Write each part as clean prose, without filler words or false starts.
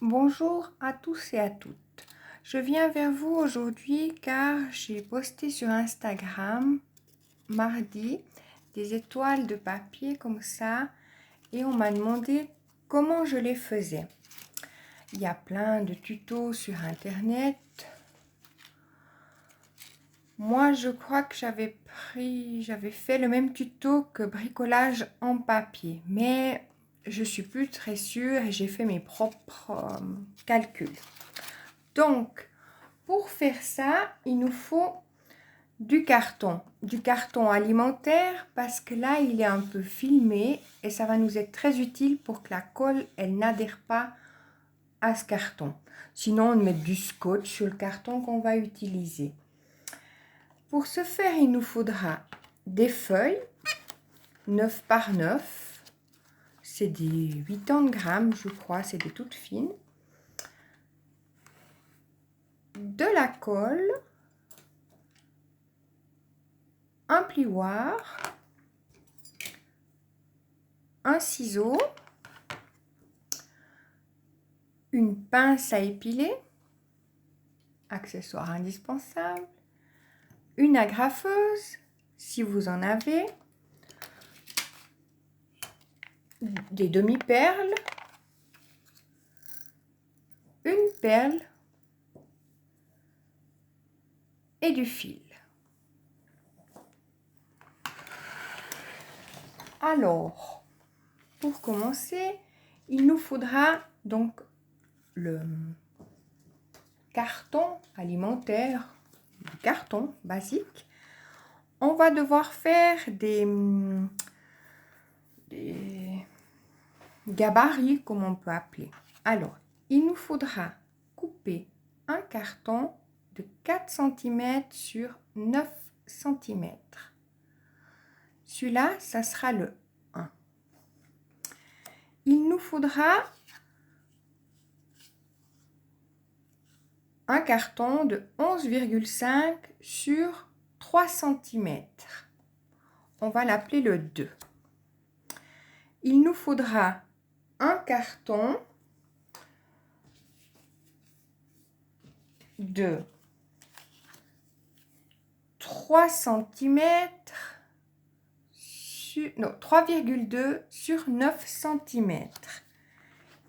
Bonjour à tous et à toutes. Je viens vers vous aujourd'hui car j'ai posté sur Instagram mardi des étoiles de papier comme ça et on m'a demandé comment je les faisais. Il y a plein de tutos sur internet. Moi, je crois que j'avais fait le même tuto que bricolage en papier, mais je suis plus très sûre et j'ai fait mes propres calculs. Donc, pour faire ça, il nous faut du carton alimentaire parce que là, il est un peu filmé et ça va nous être très utile pour que la colle, elle n'adhère pas à ce carton. Sinon, on met du scotch sur le carton qu'on va utiliser. Pour ce faire, il nous faudra des feuilles 9 par 9. C'est des 80 grammes, je crois, c'est des toutes fines. De la colle, un plioir, un ciseau, une pince à épiler, accessoire indispensable, une agrafeuse, si vous en avez, des demi-perles, une perle et du fil. Alors, pour commencer, il nous faudra donc le carton alimentaire, du carton basique. On va devoir faire des gabarits, comme on peut appeler. Alors, il nous faudra couper un carton de 4 cm sur 9 cm. Celui-là, ça sera le 1. Il nous faudra un carton de 11,5 sur 3 cm. On va l'appeler le 2. Il nous faudra un carton de 3 cm sur, non, 3,2 sur 9 cm.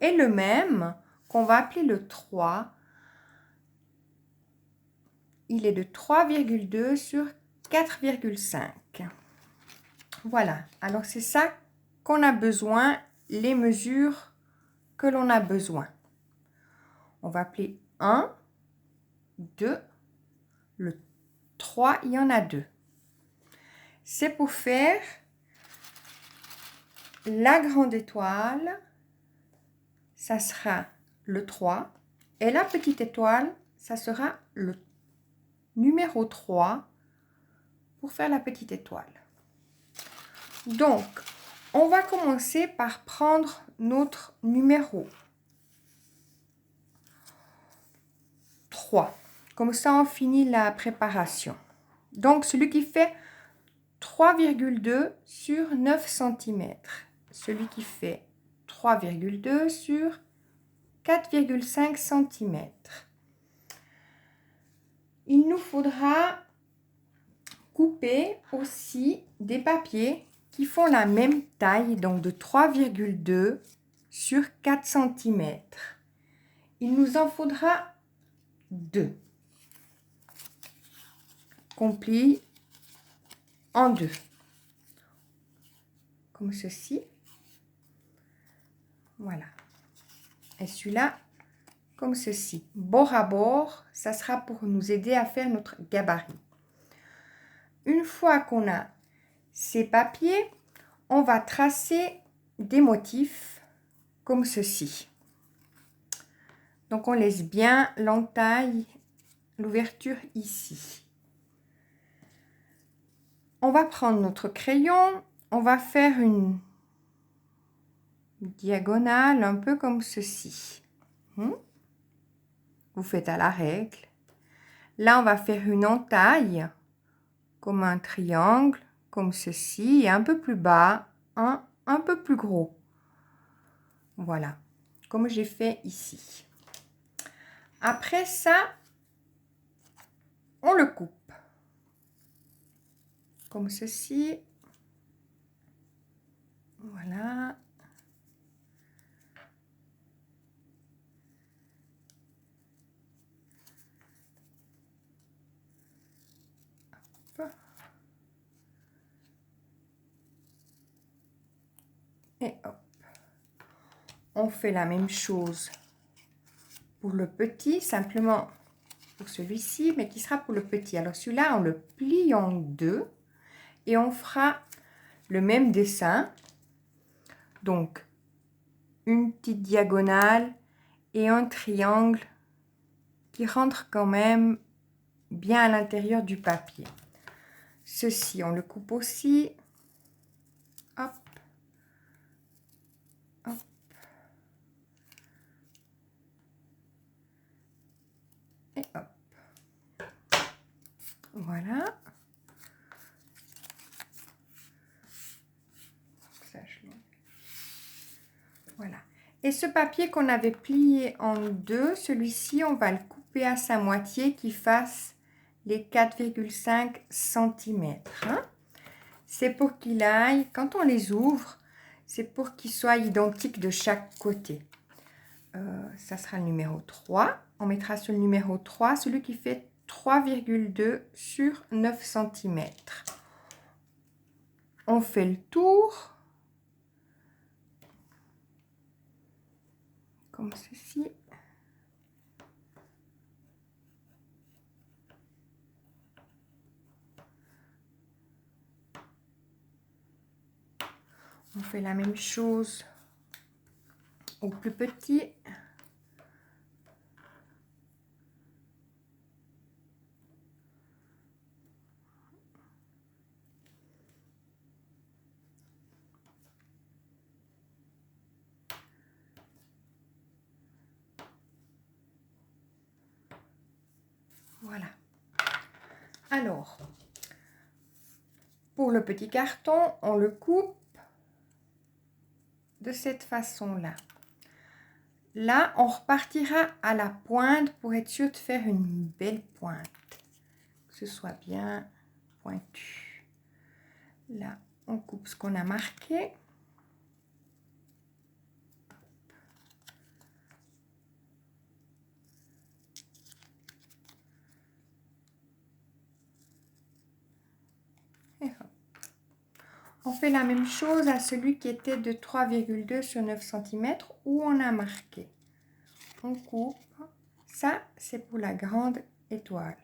Et le même qu'on va appeler le 3, il est de 3,2 sur 4,5. Voilà, alors c'est ça qu'on a besoin, les mesures que l'on a besoin. On va appeler 1, 2, le 3, il y en a 2. C'est pour faire la grande étoile, ça sera le 3, et la petite étoile, ça sera le numéro 3 pour faire la petite étoile. Donc, on va commencer par prendre notre numéro 3. Comme ça, on finit la préparation. Donc, celui qui fait 3,2 sur 9 cm. Celui qui fait 3,2 sur 4,5 cm. Il nous faudra couper aussi des papiers qui font la même taille, donc de 3,2 sur 4 cm. Il nous en faudra 2. Qu'on plie en 2. Comme ceci. Voilà. Et celui-là, comme ceci. Bord à bord, ça sera pour nous aider à faire notre gabarit. Une fois qu'on a ces papiers, on va tracer des motifs comme ceci. Donc, on laisse bien l'entaille, l'ouverture ici. On va prendre notre crayon, on va faire une diagonale un peu comme ceci. Vous faites à la règle. Là, on va faire une entaille comme un triangle, comme ceci, et un peu plus bas, un peu plus gros. Voilà. comme j'ai fait ici. Après ça, on le coupe comme ceci. Voilà. Hop. Et hop. On fait la même chose pour le petit, simplement pour celui-ci, mais qui sera pour le petit. Alors celui-là, on le plie en deux et on fera le même dessin. Donc, une petite diagonale et un triangle qui rentre quand même bien à l'intérieur du papier. Ceci, on le coupe aussi. Hop. Hop. Et hop. Voilà. Voilà. Et ce papier qu'on avait plié en deux, celui-ci, on va le couper à sa moitié qui fasse les 4,5 cm. Hein? C'est pour qu'il aille, quand on les ouvre, c'est pour qu'ils soient identiques de chaque côté. Ça sera le numéro 3. On mettra sur le numéro 3, celui qui fait 3,2 sur 9 cm. On fait le tour. Comme ceci. On fait la même chose au plus petit. Voilà. Alors, pour le petit carton, on le coupe de cette façon-là. Là, on repartira à la pointe pour être sûr de faire une belle pointe. Que ce soit bien pointu. Là, on coupe ce qu'on a marqué. Et hop. On fait la même chose à celui qui était de 3,2 sur 9 cm où on a marqué. On coupe. Ça, c'est pour la grande étoile.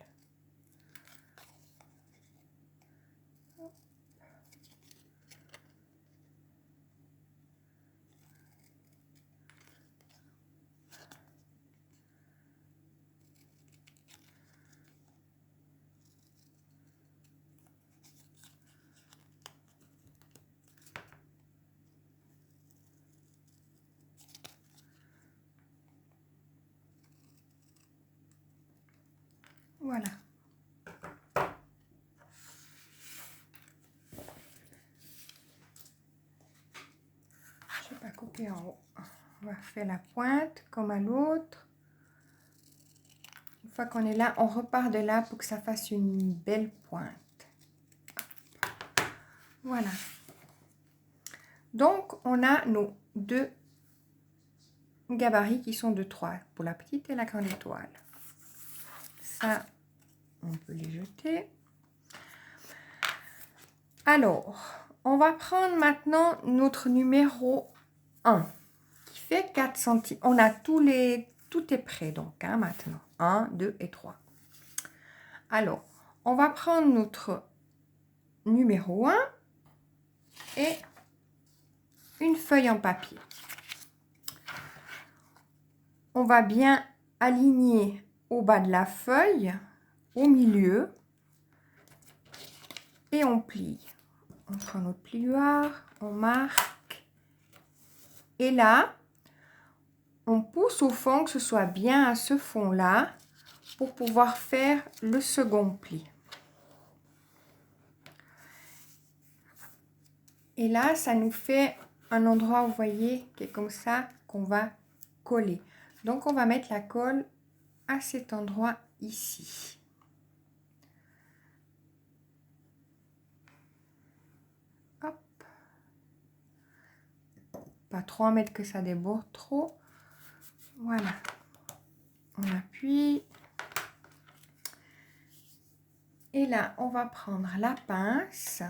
Voilà. Je vais pas couper en haut. On va faire la pointe comme à l'autre. Une fois qu'on est là, on repart de là pour que ça fasse une belle pointe. Voilà. Donc, on a nos deux gabarits qui sont de 3 pour la petite et la grande étoile. Ça, on peut les jeter. Alors, on va prendre maintenant notre numéro 1 qui fait 4 cm. On a tout est prêt donc hein, maintenant. 1, 2 et 3. Alors, on va prendre notre numéro 1 et une feuille en papier. On va bien aligner au bas de la feuille, au milieu, et on plie. On prend notre plioir, on marque, et là, on pousse au fond que ce soit bien à ce fond-là pour pouvoir faire le second pli. Et là, ça nous fait un endroit, vous voyez, qui est comme ça, qu'on va coller. Donc, on va mettre la colle à cet endroit ici. Hop. Pas trop en mettre que ça déborde trop. Voilà. On appuie. Et là, on va prendre la pince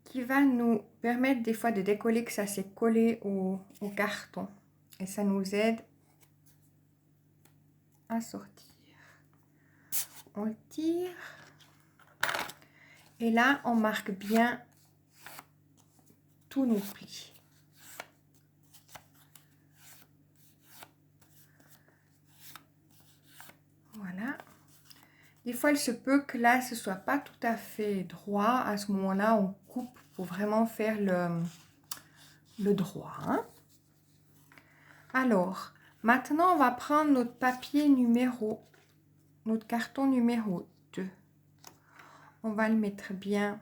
qui va nous permettre des fois de décoller que ça s'est collé au carton. Et ça nous aide à sortir. On le tire. Et là, on marque bien tous nos plis. Voilà. Des fois, il se peut que là, ce soit pas tout à fait droit. À ce moment-là, on coupe pour vraiment faire le droit. Hein. Alors, maintenant, on va prendre notre papier notre carton numéro 2. On va le mettre bien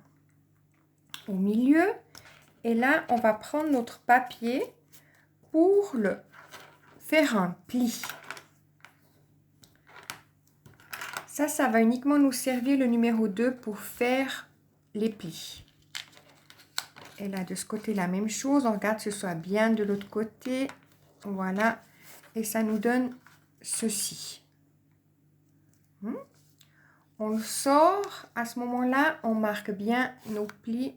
au milieu. Et là, on va prendre notre papier pour le faire un pli. Ça va uniquement nous servir le numéro 2 pour faire les plis. Et là, de ce côté, la même chose. On regarde que ce soit bien de l'autre côté. Voilà. Et ça nous donne ceci. On le sort. À ce moment-là, on marque bien nos plis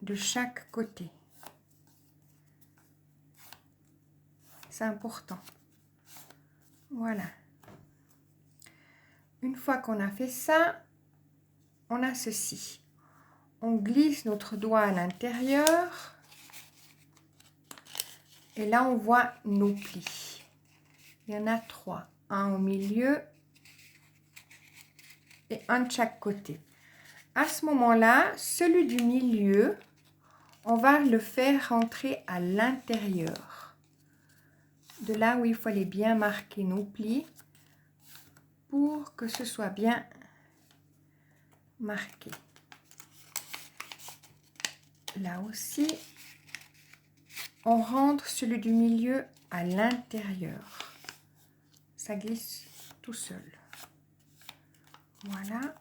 de chaque côté. C'est important. Voilà. Une fois qu'on a fait ça, on a ceci. On glisse notre doigt à l'intérieur. Et là, on voit nos plis. Il y en a 3. Un au milieu et un de chaque côté. À ce moment-là, celui du milieu, on va le faire rentrer à l'intérieur. De là où il faut aller bien marquer nos plis pour que ce soit bien marqué. Là aussi, on rentre celui du milieu à l'intérieur. Ça glisse tout seul. Voilà.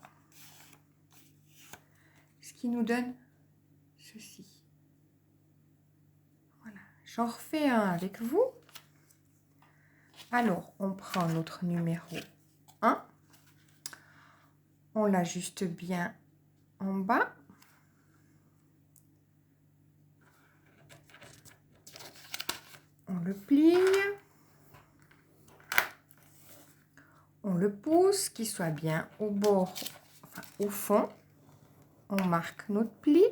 Ce qui nous donne ceci. Voilà. J'en refais un avec vous. Alors, on prend notre numéro 1. On l'ajuste bien en bas. On le plie. On le pousse, qu'il soit bien au bord, enfin, au fond. On marque notre pli.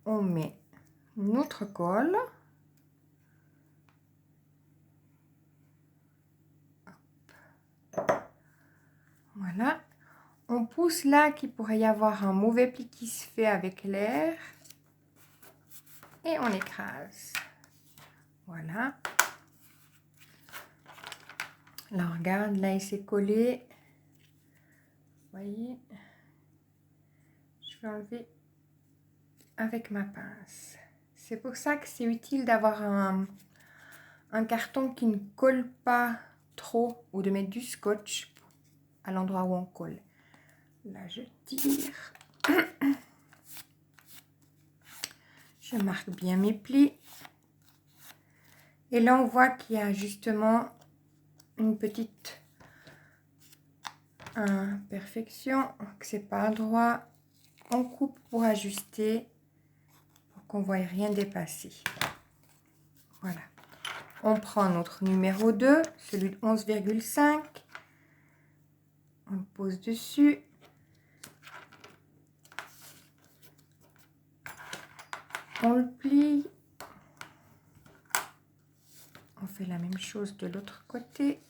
On met notre colle. Voilà. On pousse là qu'il pourrait y avoir un mauvais pli qui se fait avec l'air. Et on écrase. Voilà. Là, on regarde, là, il s'est collé. Vous voyez? Je vais enlever avec ma pince. C'est pour ça que c'est utile d'avoir un carton qui ne colle pas trop ou de mettre du scotch à l'endroit où on colle. Là, je tire. Je marque bien mes plis. Et là, on voit qu'il y a justement une petite imperfection, que c'est pas droit. On coupe pour ajuster, pour qu'on ne voie rien dépasser. Voilà. On prend notre numéro 2, celui de 11,5. On le pose dessus. On le plie. On fait la même chose de l'autre côté.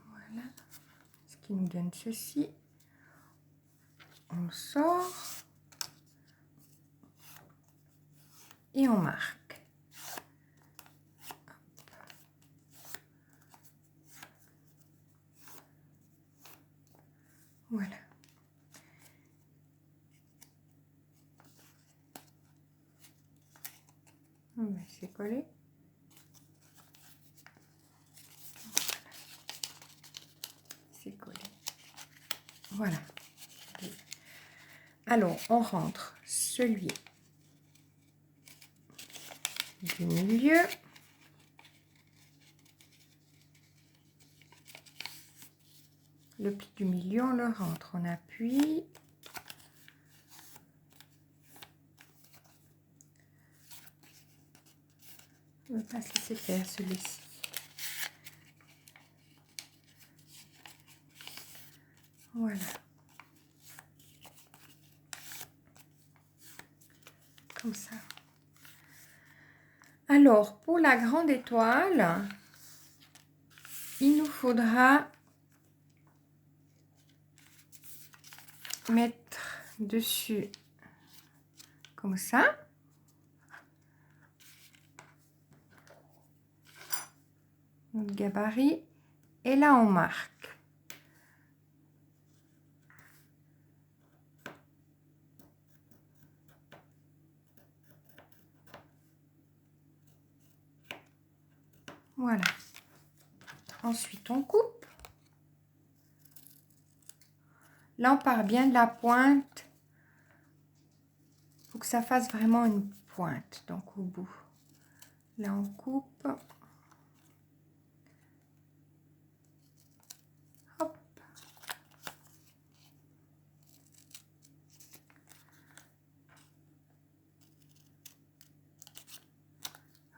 Voilà. Ce qui nous donne ceci. On le sort. Et on marque. Voilà. C'est collé. C'est collé. Voilà. Alors, on rentre celui du milieu. Le pli du milieu, on le rentre, on appuie. On ne va pas se laisser faire celui-ci. Voilà. Comme ça. Alors, pour la grande étoile, il nous faudra mettre dessus comme ça. Notre gabarit. Et là, on marque. Voilà. Ensuite, on coupe. Là, on part bien de la pointe pour que ça fasse vraiment une pointe. Donc, au bout. Là, on coupe. Hop.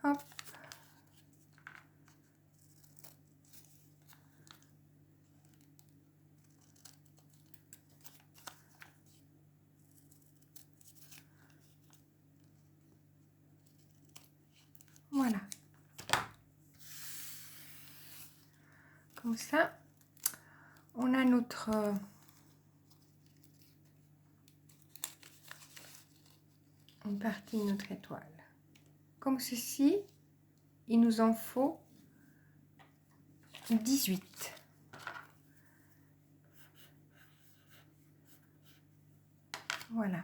Hop. Voilà. Comme ça, on a notre une partie de notre étoile. Comme ceci, il nous en faut 18. Voilà.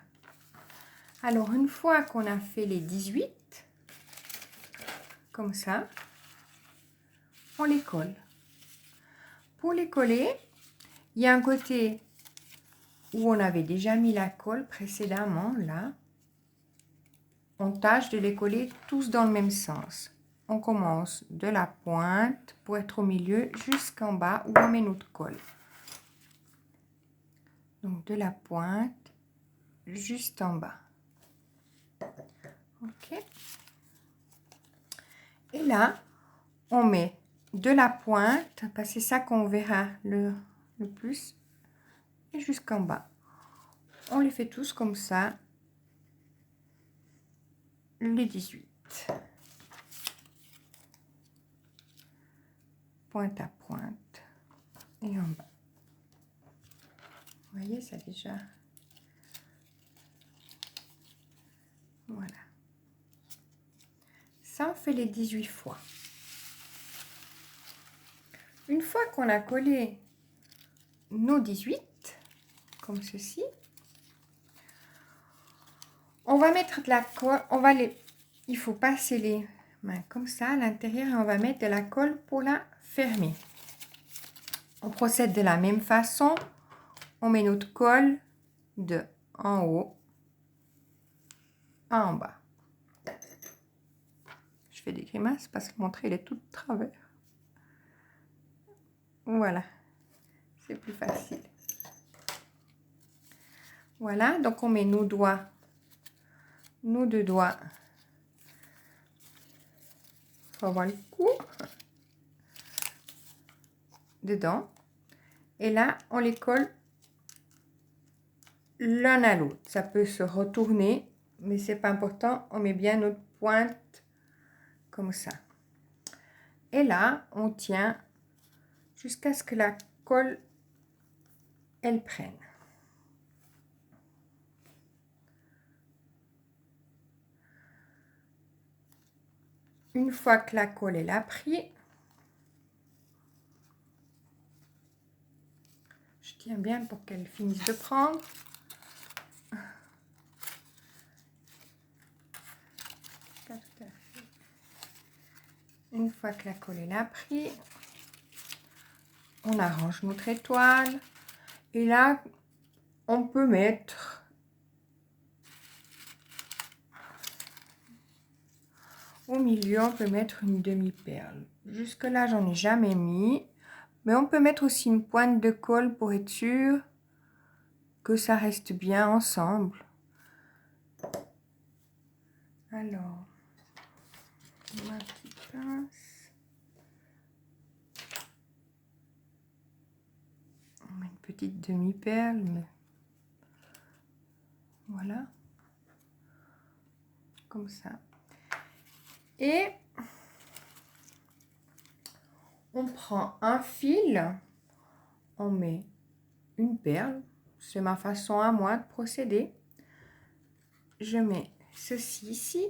Alors, une fois qu'on a fait les 18, comme ça, on les colle. Pour les coller, il y a un côté où on avait déjà mis la colle précédemment, là. On tâche de les coller tous dans le même sens. On commence de la pointe pour être au milieu jusqu'en bas où on met notre colle. Donc, de la pointe juste en bas. Ok. Et là, on met de la pointe, parce que c'est ça qu'on verra le plus, et jusqu'en bas. On les fait tous comme ça, les 18. Pointe à pointe, et en bas. Vous voyez, ça déjà. Voilà. Ça, on fait les 18 fois. Une fois qu'on a collé nos 18, comme ceci, on va mettre de la colle, il faut passer les mains comme ça à l'intérieur et on va mettre de la colle pour la fermer. On procède de la même façon, on met notre colle de en haut en bas. Je fais des grimaces parce que mon trait il est tout de travers. Voilà, c'est plus facile. Voilà, donc on met nos doigts, nos deux doigts. Faut avoir le coup dedans. Et là, on les colle l'un à l'autre. Ça peut se retourner, mais c'est pas important. On met bien notre pointe comme ça. Et là, on tient jusqu'à ce que la colle, elle prenne. Une fois que la colle, elle a pris, je tiens bien pour qu'elle finisse de prendre. Une fois que la colle est là pris, on arrange notre étoile. Et là, on peut mettre au milieu, on peut mettre une demi-perle. Jusque là, j'en ai jamais mis. Mais on peut mettre aussi une pointe de colle pour être sûr que ça reste bien ensemble. Alors, ma petite pince. On met une petite demi-perle, mais voilà. Comme ça. Et on prend un fil, on met une perle. C'est ma façon à moi de procéder. Je mets ceci ici.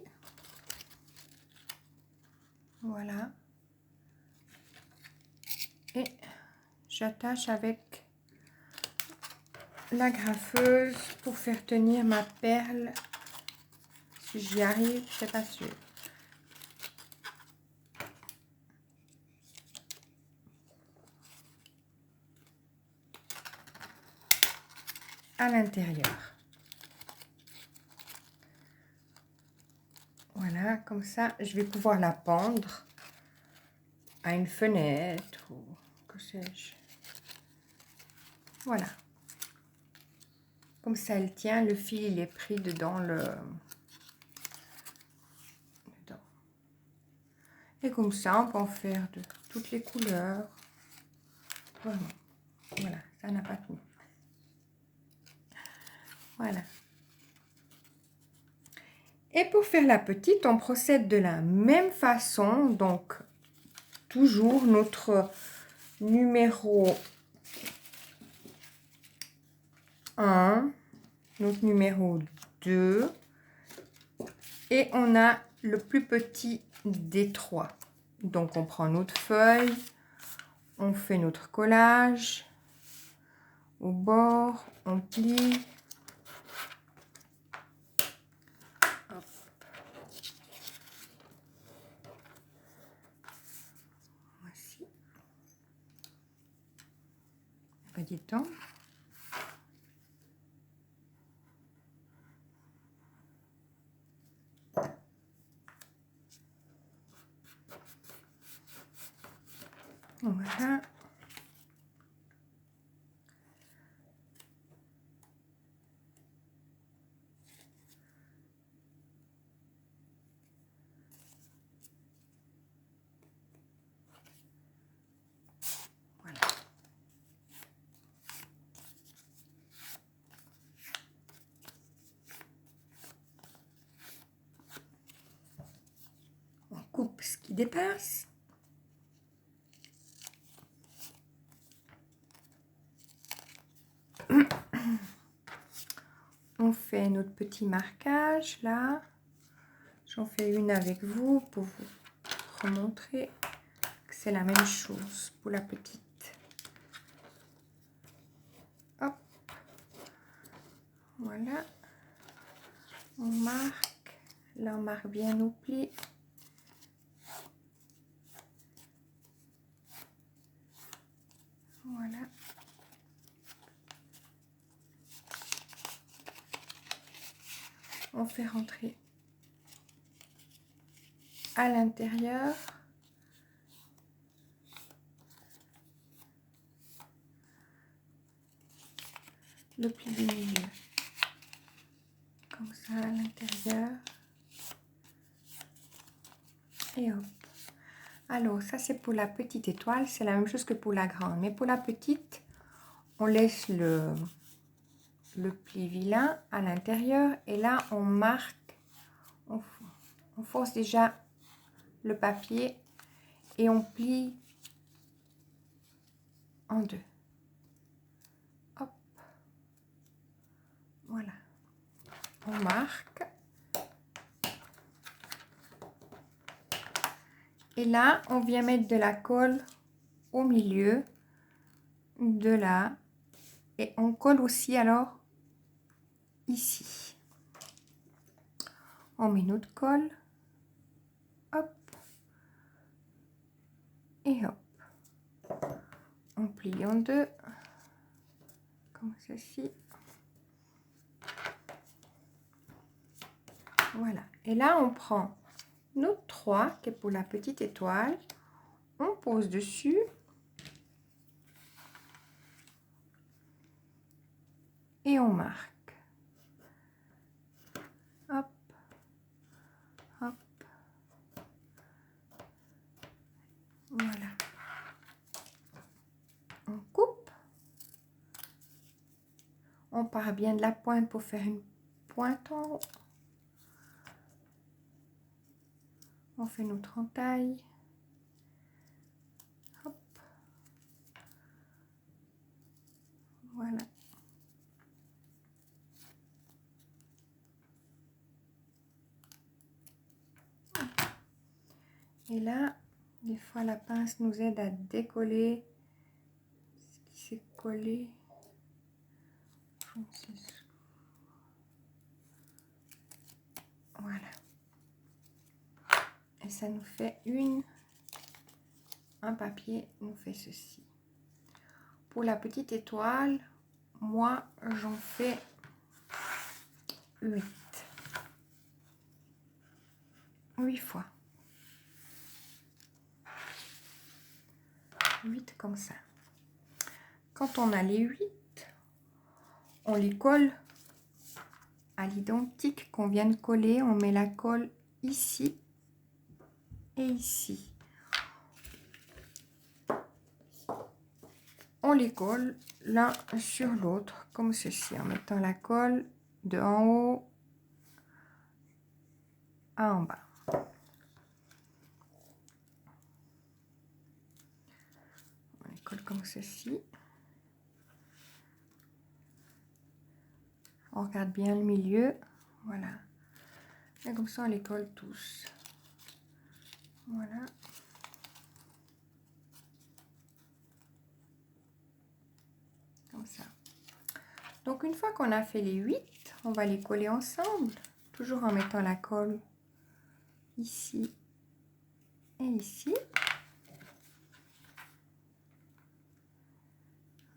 Voilà. Et j'attache avec la graffeuse pour faire tenir ma perle. Si j'y arrive, c'est pas sûr. À l'intérieur. Voilà, comme ça, je vais pouvoir la pendre à une fenêtre ou que sais-je. Voilà. Comme ça, elle tient, le fil, il est pris dedans dedans. Et comme ça, on peut en faire de toutes les couleurs. Vraiment. Voilà, ça n'a pas tenu. Voilà. Et pour faire la petite, on procède de la même façon. Donc, toujours notre numéro 1, notre numéro 2. Et on a le plus petit des trois. Donc, on prend notre feuille, on fait notre collage au bord, on plie. Hop. Voici. Pas du temps. Voilà. Voilà. On coupe ce qui dépasse. On fait notre petit marquage là. J'en fais une avec vous pour vous remontrer que c'est la même chose pour la petite. Hop. Voilà. On marque. Là, on marque bien nos plis. Voilà. On fait rentrer à l'intérieur. Le pli du milieu. Comme ça à l'intérieur. Et hop. Alors, ça c'est pour la petite étoile. C'est la même chose que pour la grande. Mais pour la petite, on laisse le pli vilain à l'intérieur. Et là, on marque. On force déjà le papier et on plie en deux. Hop. Voilà. On marque. Et là, on vient mettre de la colle au milieu de là. Et on colle aussi alors ici. On met notre colle. Hop. décoller en deux, comme ceci. Voilà. Et là, on prend notre 3, qui est pour la petite étoile. On pose dessus. Et on marque. Hop. Hop. Voilà. On coupe. On part bien de la pointe pour faire une pointe en haut. On fait notre entaille. Hop. Voilà. Et là, des fois la pince nous aide à décoller ce qui s'est collé. Voilà. Et ça nous fait un papier nous fait ceci. Pour la petite étoile, moi j'en fais 8. 8 fois. 8 comme ça. Quand on a les 8, on les colle à l'identique qu'on vient de coller. On met la colle ici et ici. On les colle l'un sur l'autre comme ceci, en mettant la colle de en haut à en bas. On les colle comme ceci. On regarde bien le milieu, voilà. Et comme ça, on les colle tous. Voilà. Comme ça. Donc, une fois qu'on a fait les 8, on va les coller ensemble, toujours en mettant la colle ici et ici.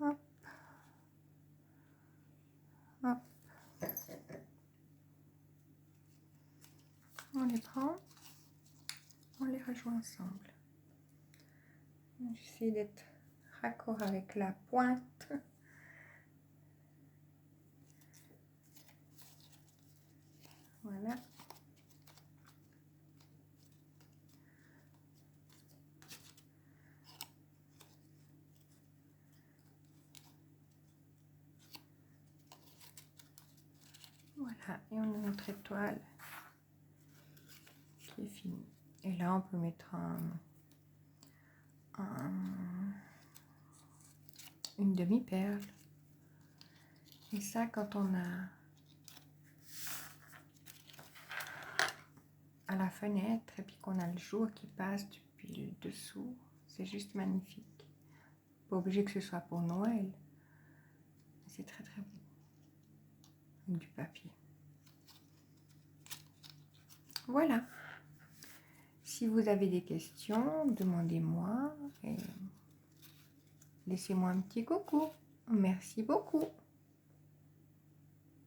Hop. Hop. On les prend, on les rejoint ensemble. J'essaie d'être raccord avec la pointe. Voilà. Voilà, et on a notre étoile qui est finie. Et là, on peut mettre une demi-perle. Et ça, quand on a à la fenêtre et puis qu'on a le jour qui passe depuis le dessous, c'est juste magnifique. Pas obligé que ce soit pour Noël. C'est très très beau. Avec du papier. Voilà. Si vous avez des questions, demandez-moi et laissez-moi un petit coucou. Merci beaucoup.